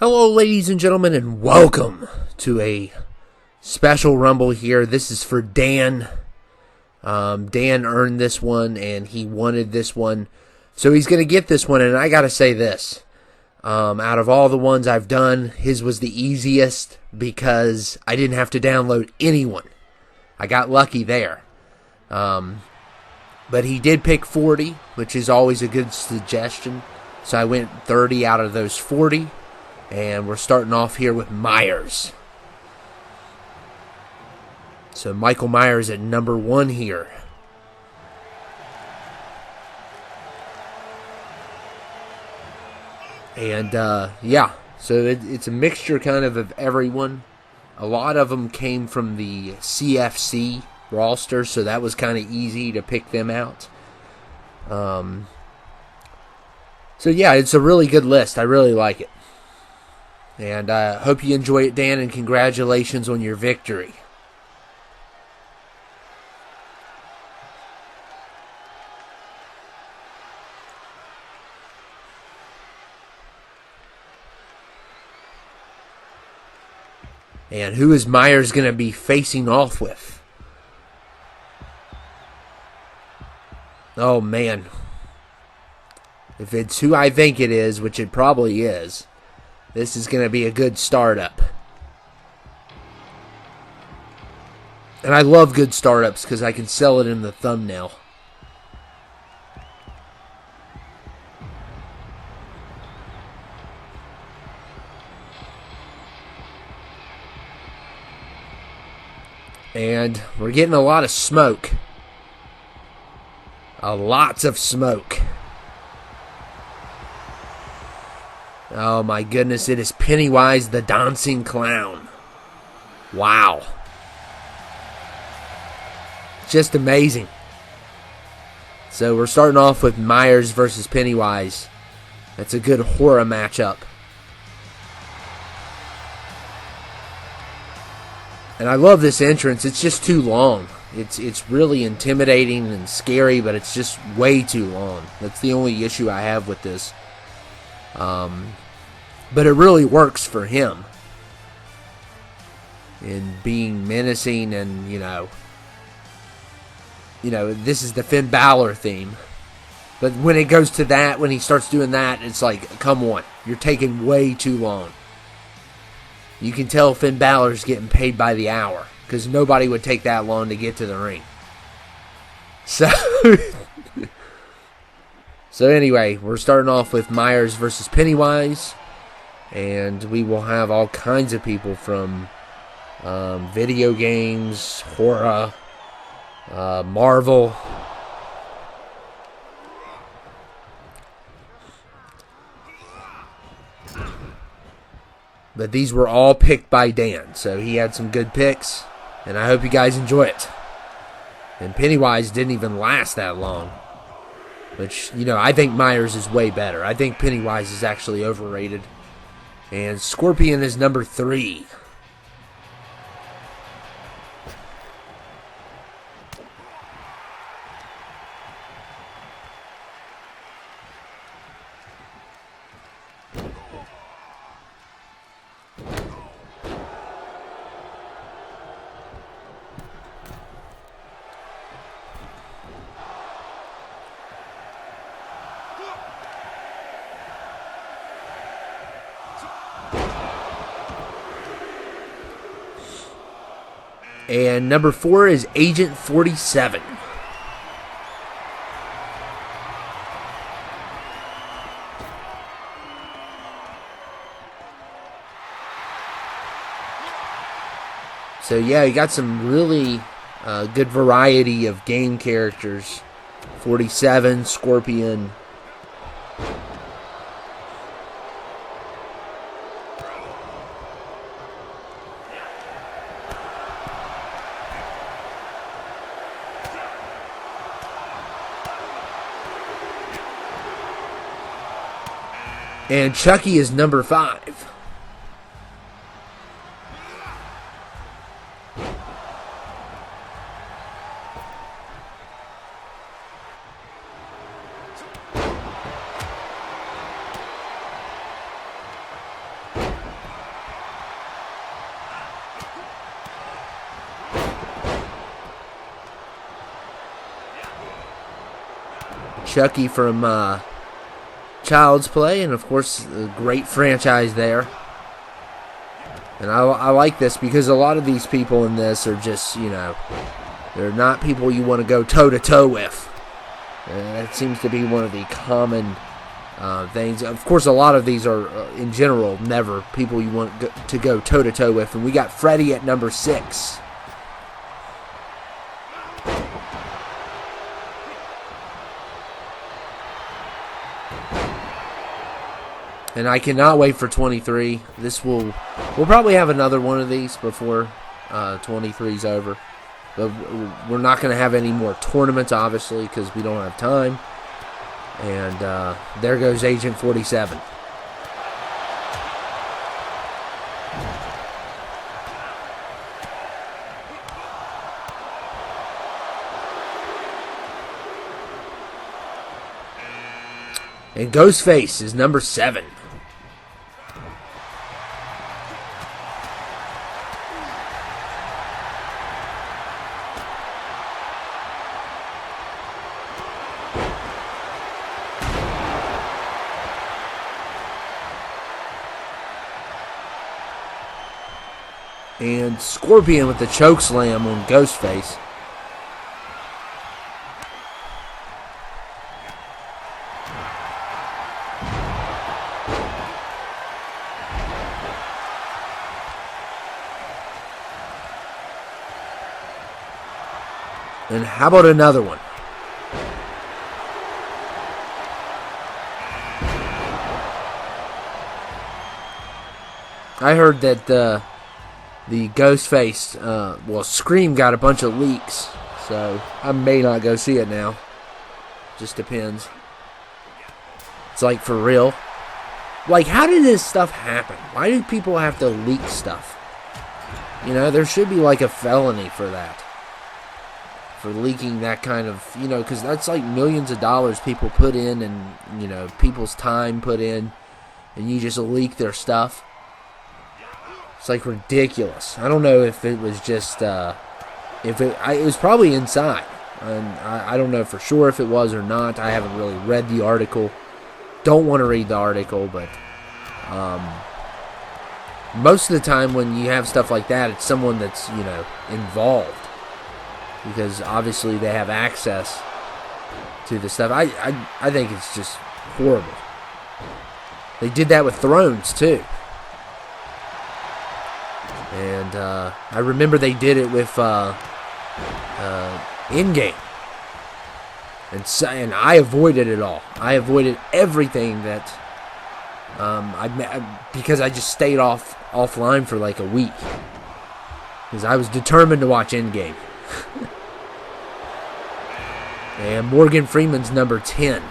Hello, ladies and gentlemen, and welcome to a special Rumble here. This is for Dan. Dan earned this one, and he wanted this one, so he's going to get this one. And I got to say this. Out of all the ones I've done, his was the easiest because I didn't have to download anyone. I got lucky there. But he did pick 40, which is always a good suggestion. So I went 30 out of those 40. And we're starting off here with Myers. So Michael Myers at number 1 here. And, yeah. So it's a mixture kind of everyone. A lot of them came from the CFC roster, so that was kind of easy to pick them out. So, yeah, it's a really good list. I really like it. And I hope you enjoy it, Dan, and congratulations on your victory. And who is Myers going to be facing off with? Oh, man. If it's who I think it is, which it probably is, this is going to be a good startup. And I love good startups because I can sell it in the thumbnail. And we're getting a lot of smoke. Lots of smoke. Oh my goodness, it is Pennywise the Dancing Clown. Wow. Just amazing. So we're starting off with Myers versus Pennywise. That's a good horror matchup. And I love this entrance. It's just too long. It's really intimidating and scary, but it's just way too long. That's the only issue I have with this. But it really works for him in being menacing, and you know, this is the Finn Balor theme. But when it goes to that, when he starts doing that, it's like, come on, you're taking way too long. You can tell Finn Balor's getting paid by the hour because nobody would take that long to get to the ring. So anyway, we're starting off with Myers versus Pennywise. And we will have all kinds of people from video games, horror, Marvel. But these were all picked by Dan, so he had some good picks. And I hope you guys enjoy it. And Pennywise didn't even last that long. Which, I think Myers is way better. I think Pennywise is actually overrated. And Scorpion is number 3. And number 4 is Agent 47. So yeah, you got some really good variety of game characters. 47, Scorpion. And Chucky is number 5. Chucky from Child's Play, and of course, a great franchise there. And I like this because a lot of these people in this are just, they're not people you want to go toe-to-toe with. And that seems to be one of the common things. Of course, a lot of these are, in general, never people you want to go toe-to-toe with. And we got Freddy at number 6. And I cannot wait for 23. We'll probably have another one of these before 23 is over. But we're not going to have any more tournaments, obviously, because we don't have time. And there goes Agent 47. And Ghostface is number 7. And Scorpion with the choke slam on Ghostface. And how about another one? I heard that the Ghostface, Scream got a bunch of leaks, so I may not go see it now. Just depends. It's like, for real. Like, how did this stuff happen? Why do people have to leak stuff? There should be like a felony for that. For leaking that kind of, because that's like millions of dollars people put in and, people's time put in, and you just leak their stuff. It's like ridiculous. I don't know if it was just, it was probably inside. And I don't know for sure if it was or not. I haven't really read the article. Don't want to read the article, but most of the time when you have stuff like that, it's someone that's, involved. Because obviously they have access to the stuff. I think it's just horrible. They did that with Thrones, too. And I remember they did it with Endgame. And I avoided it all. I avoided everything that because I just stayed offline for like a week. Because I was determined to watch Endgame. And Morgan Freeman's number 10.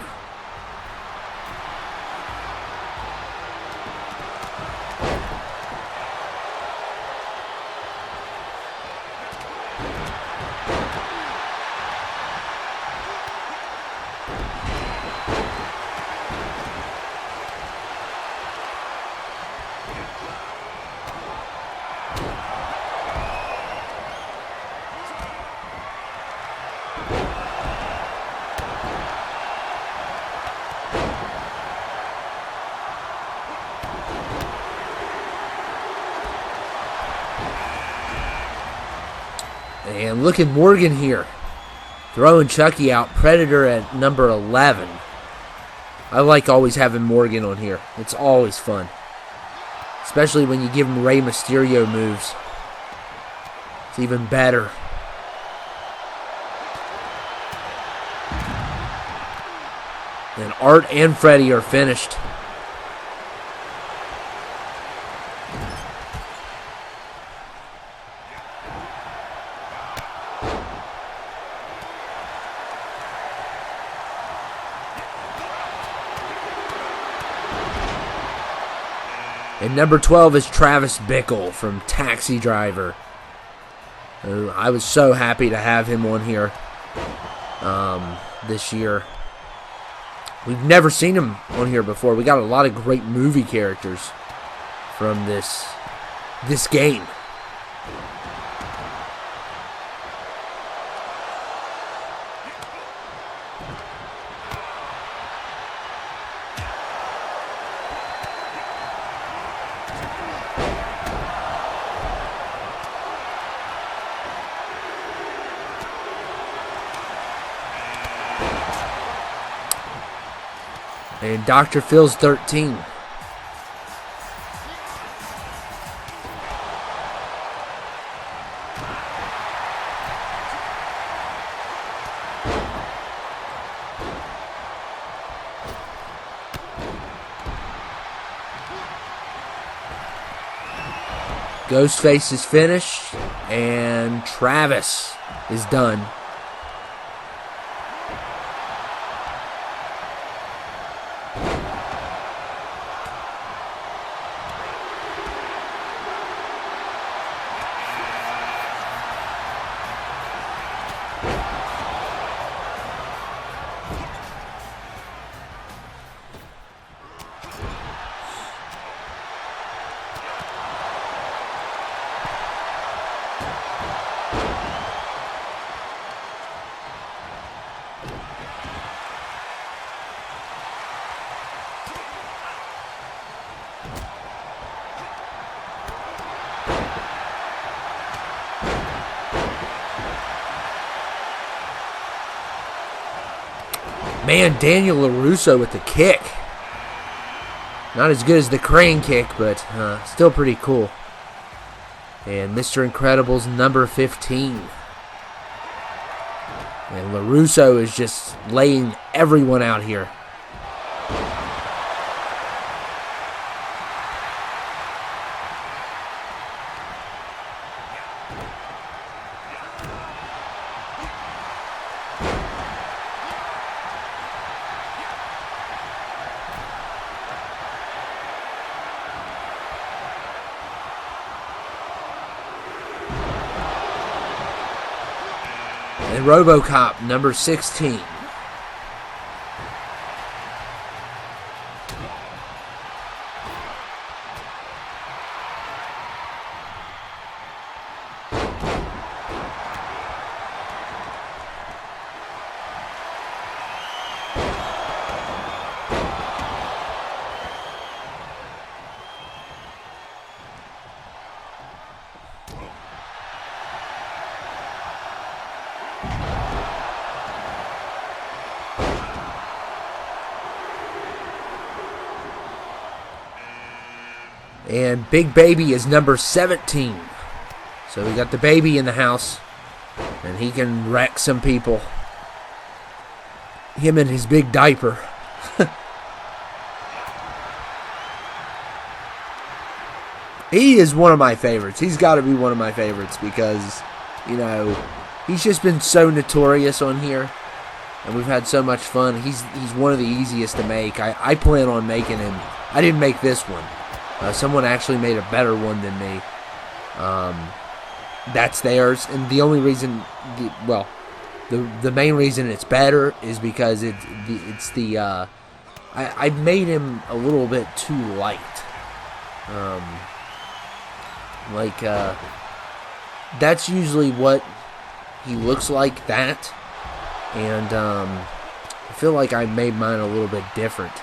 And look at Morgan here, throwing Chucky out. Predator at number 11. I like always having Morgan on here. It's always fun. Especially when you give him Rey Mysterio moves. It's even better. And Art and Freddy are finished. And number 12 is Travis Bickle from Taxi Driver. I was so happy to have him on here this year. We've never seen him on here before. We got a lot of great movie characters from this game. And Dr. Phil's 13. Ghostface is finished, and Travis is done. Man, Daniel LaRusso with the kick. Not as good as the crane kick, but still pretty cool. And Mr. Incredible's number 15. And LaRusso is just laying everyone out here. And RoboCop, number 16. And Big Baby is number 17. So we got the baby in the house. And he can wreck some people. Him and his big diaper. He is one of my favorites. He's got to be one of my favorites because, you know, he's just been so notorious on here. And we've had so much fun. He's one of the easiest to make. I plan on making him. I didn't make this one. Someone actually made a better one than me. That's theirs, and the only reason, the main reason it's better is because I made him a little bit too light. That's usually what he looks like, that, and I feel like I made mine a little bit different.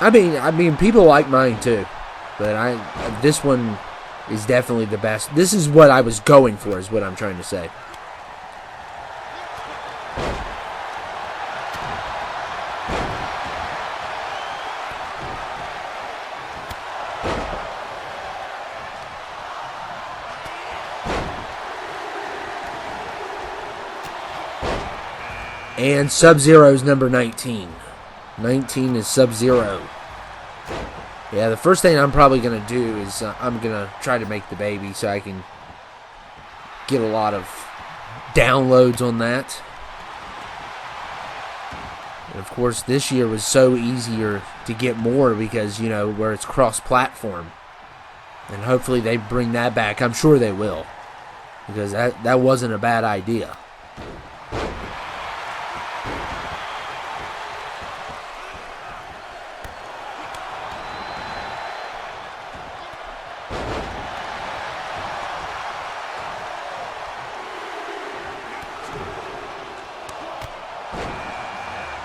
I mean, people like mine too, but this one is definitely the best. This is what I was going for, is what I'm trying to say. And Sub-Zero's number 19. 19 is Sub-Zero. Yeah, the first thing I'm probably going to do is I'm going to try to make the baby so I can get a lot of downloads on that. And of course, this year was so easier to get more because, you know, where it's cross-platform. And hopefully they bring that back. I'm sure they will. Because that wasn't a bad idea.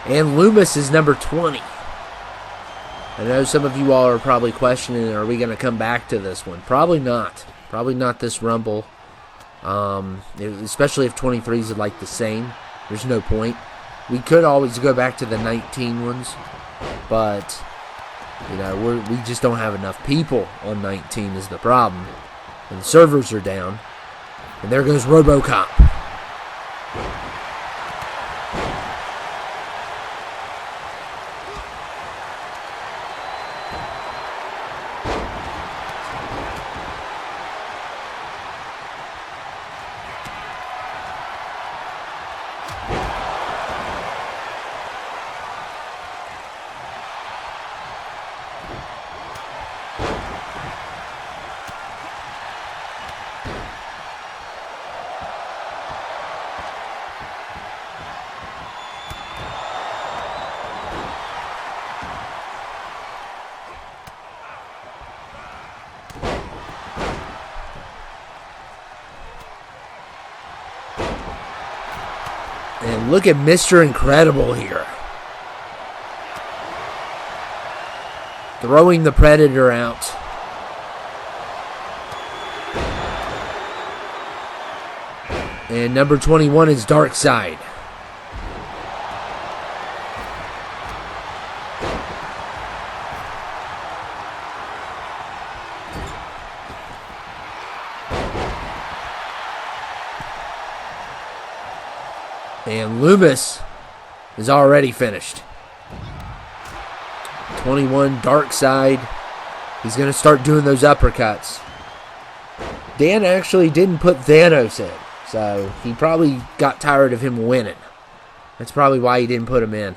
And Loomis is number 20. I know some of you all are probably questioning, are we going to come back to this one? Probably not. Probably not this Rumble. Especially if 23s are like the same. There's no point. We could always go back to the 19 ones, but you know, we just don't have enough people on 19 is the problem. And the servers are down. And there goes RoboCop. And look at Mr. Incredible here. Throwing the Predator out. And number 21 is Darkseid. And Loomis is already finished. 21, Darkseid. He's going to start doing those uppercuts. Dan actually didn't put Thanos in, so he probably got tired of him winning. That's probably why he didn't put him in.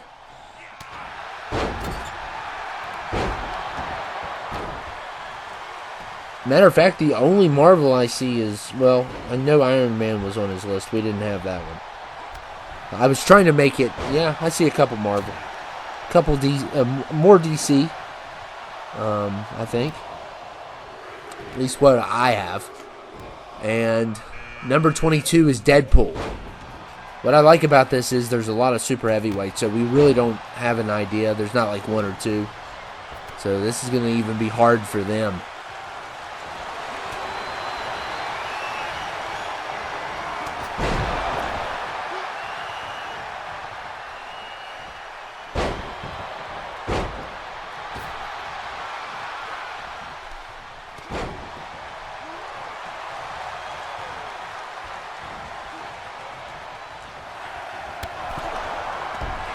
Matter of fact, the only Marvel I see is, well, I know Iron Man was on his list. We didn't have that one. I was trying to make it, yeah, I see a couple Marvel. A couple more DC, I think. At least what I have. And number 22 is Deadpool. What I like about this is there's a lot of super heavyweights, so we really don't have an idea. There's not like one or two. So this is going to even be hard for them.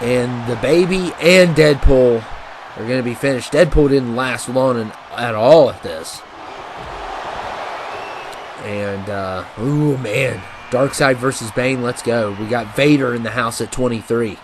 And the Baby and Deadpool are going to be finished. Deadpool didn't last long at all at this. And, ooh, man. Darkseid versus Bane, let's go. We got Vader in the house at 23.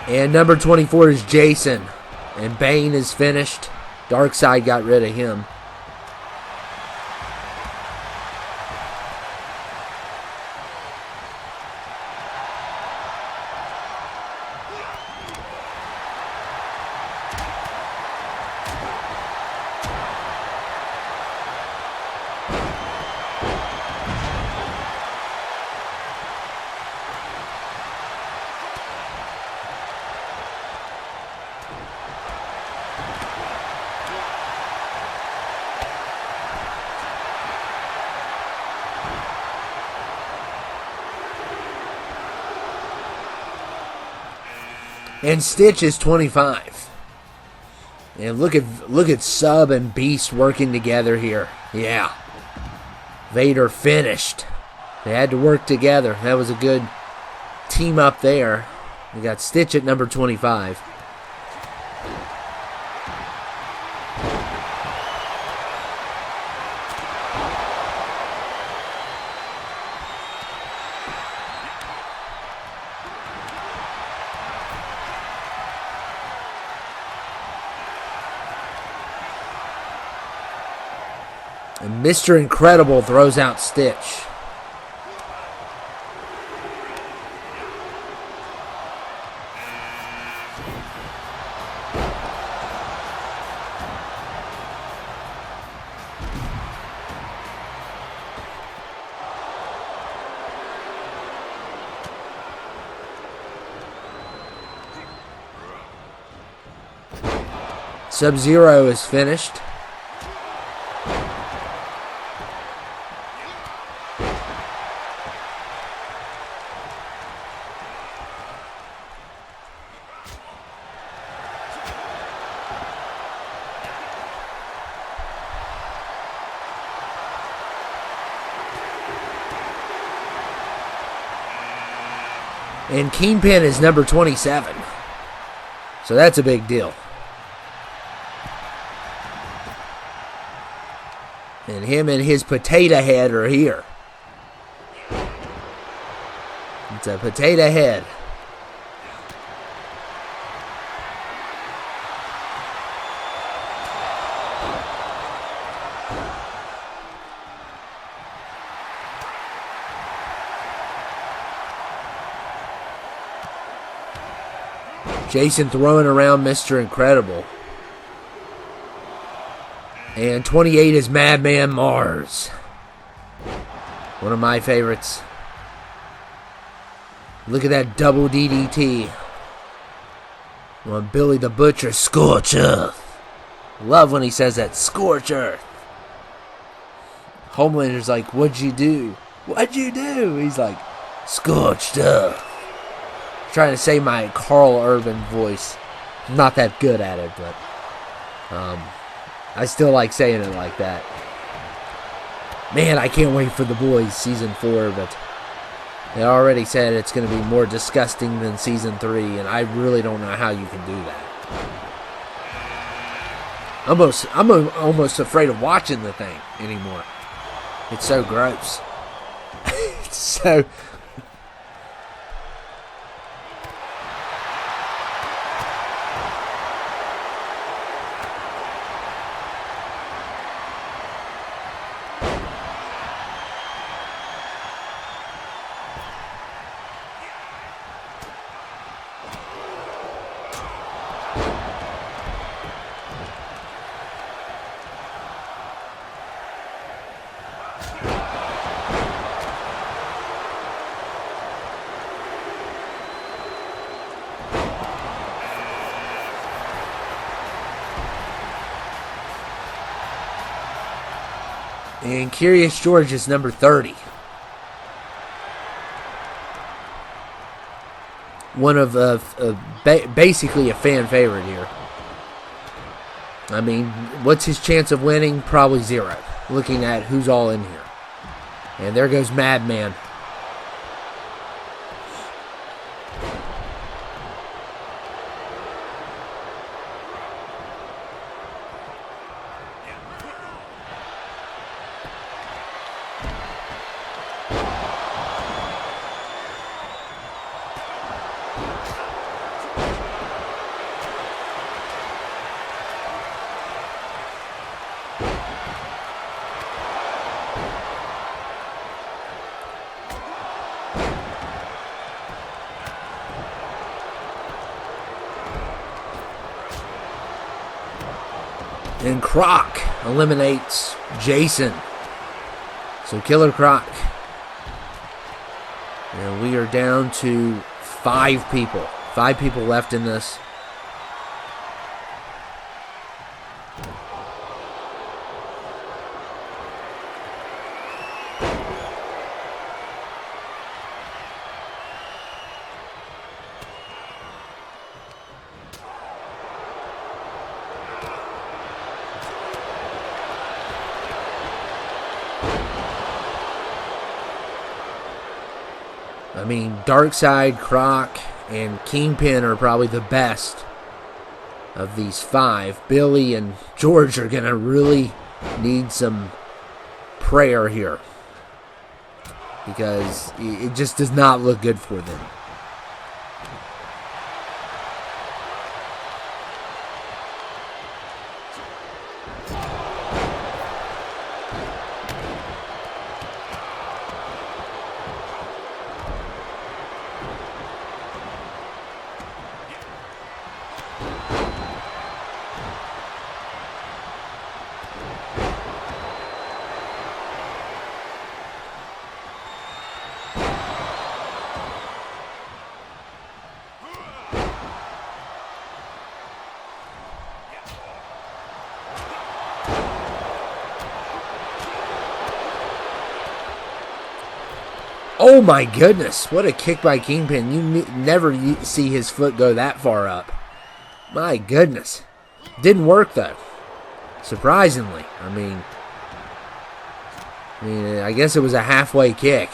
And number 24 is Jason. And Bane is finished. Darkseid got rid of him. And Stitch is 25. And look at Sub and Beast working together here. Yeah. Vader finished. They had to work together. That was a good team up there. We got Stitch at number 25. And Mr. Incredible throws out Stitch. Sub-Zero is finished. And Kingpin is number 27. So that's a big deal. And him and his potato head are here. It's a potato head. Jason throwing around Mr. Incredible. And 28 is Madman Mars. One of my favorites. Look at that double DDT. On Billy the Butcher, Scorch Earth. Love when he says that, Scorch Earth. Homelander's like, what'd you do? What'd you do? He's like, Scorched Earth. Trying to say my Carl Urban voice. I'm not that good at it, but I still like saying it like that. Man, I can't wait for The Boys Season 4, but they already said it's going to be more disgusting than Season 3, and I really don't know how you can do that. I'm almost afraid of watching the thing anymore. It's so gross. It's so... And Curious George is number 30. One of basically a fan favorite here. I mean, what's his chance of winning? Probably 0. Looking at who's all in here. And there goes Madman. And Croc eliminates Jason. So Killer Croc. And we are down to 5 people. 5 people left in this. I mean, Darkseid, Croc, and Kingpin are probably the best of these 5. Billy and George are going to really need some prayer here, because it just does not look good for them. Oh my goodness, what a kick by Kingpin. You never see his foot go that far up. My goodness. Didn't work though. Surprisingly. I mean, I guess it was a halfway kick.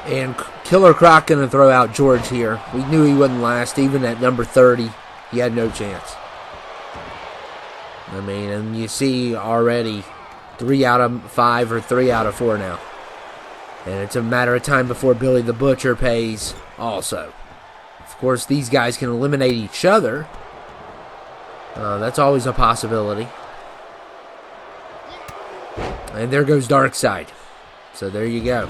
And Killer Croc going to throw out George here. We knew he wouldn't last. Even at number 30, he had no chance. I mean, and you see already 3 out of 5 or 3 out of 4 now. And it's a matter of time before Billy the Butcher pays also. Of course, these guys can eliminate each other. That's always a possibility. And there goes Darkseid. So there you go.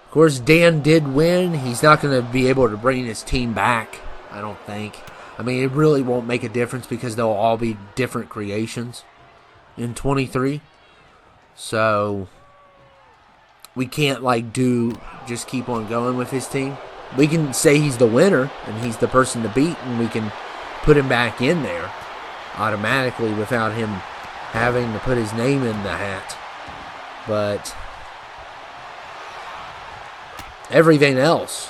Of course, Dan did win. He's not going to be able to bring his team back, I don't think. I mean, it really won't make a difference because they'll all be different creations in 23. So, we can't, just keep on going with his team. We can say he's the winner and he's the person to beat, and we can put him back in there automatically without him having to put his name in the hat. But everything else,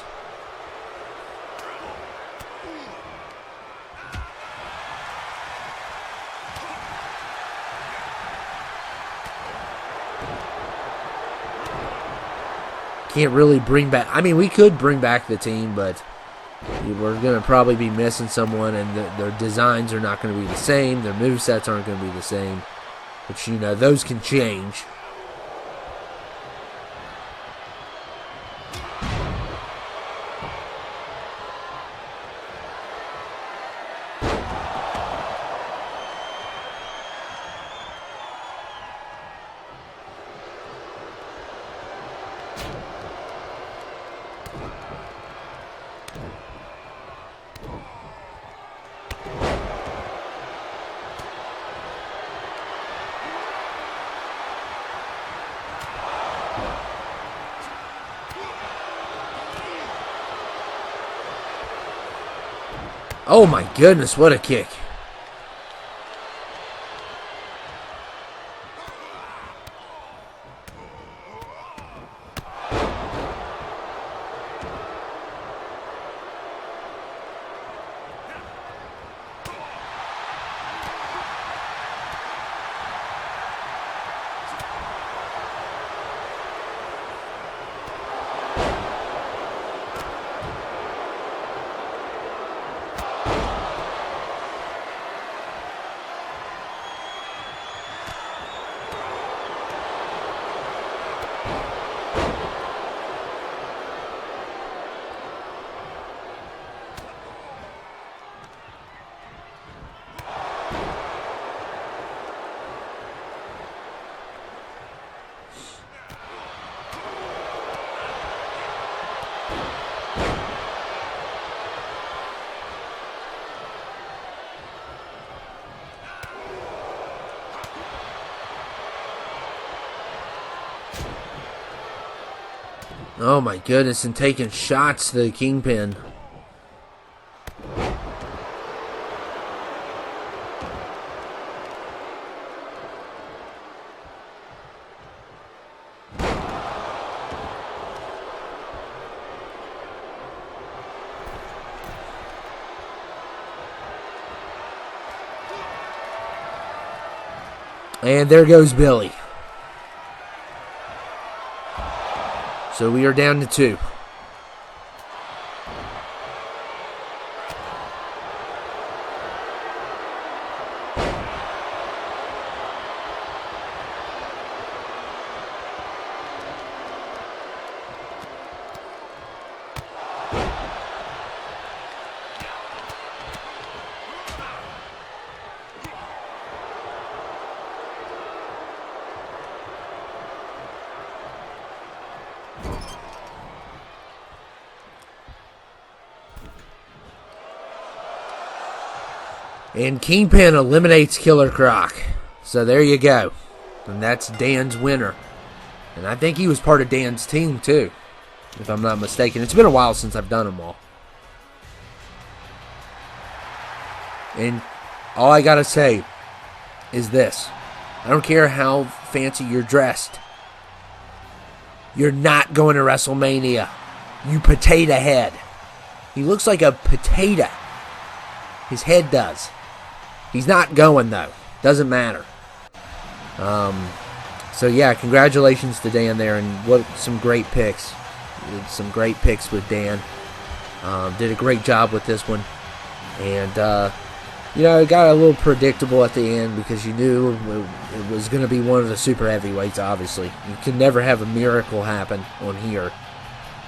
can't really bring back. I mean, we could bring back the team, but we're going to probably be missing someone, and their designs are not going to be the same. Their movesets aren't going to be the same. But, those can change. Oh my goodness, what a kick. Oh my goodness, and taking shots to the Kingpin. And there goes Billy. So we are down to 2. And Kingpin eliminates Killer Croc. So there you go. And that's Dan's winner. And I think he was part of Dan's team too, if I'm not mistaken. It's been a while since I've done them all. And all I gotta say is this. I don't care how fancy you're dressed. You're not going to WrestleMania. You potato head. He looks like a potato. His head does. He's not going, though. Doesn't matter. So, yeah, congratulations to Dan there. And what some great picks. Some great picks with Dan. Did a great job with this one. And, it got a little predictable at the end because you knew it was going to be one of the super heavyweights, obviously. You can never have a miracle happen on here.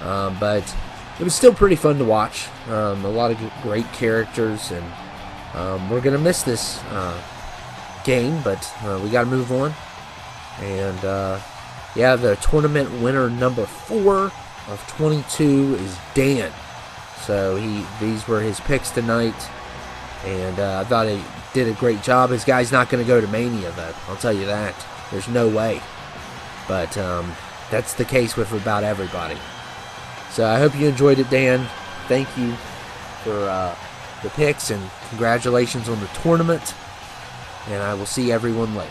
But it was still pretty fun to watch. A lot of great characters, and we're going to miss this game, but we got to move on. And, the tournament winner number 4 of 22 is Dan. So these were his picks tonight. And I thought he did a great job. His guy's not going to go to Mania, though. I'll tell you that. There's no way. But that's the case with about everybody. So I hope you enjoyed it, Dan. Thank you for the picks, and congratulations on the tournament. And I will see everyone later.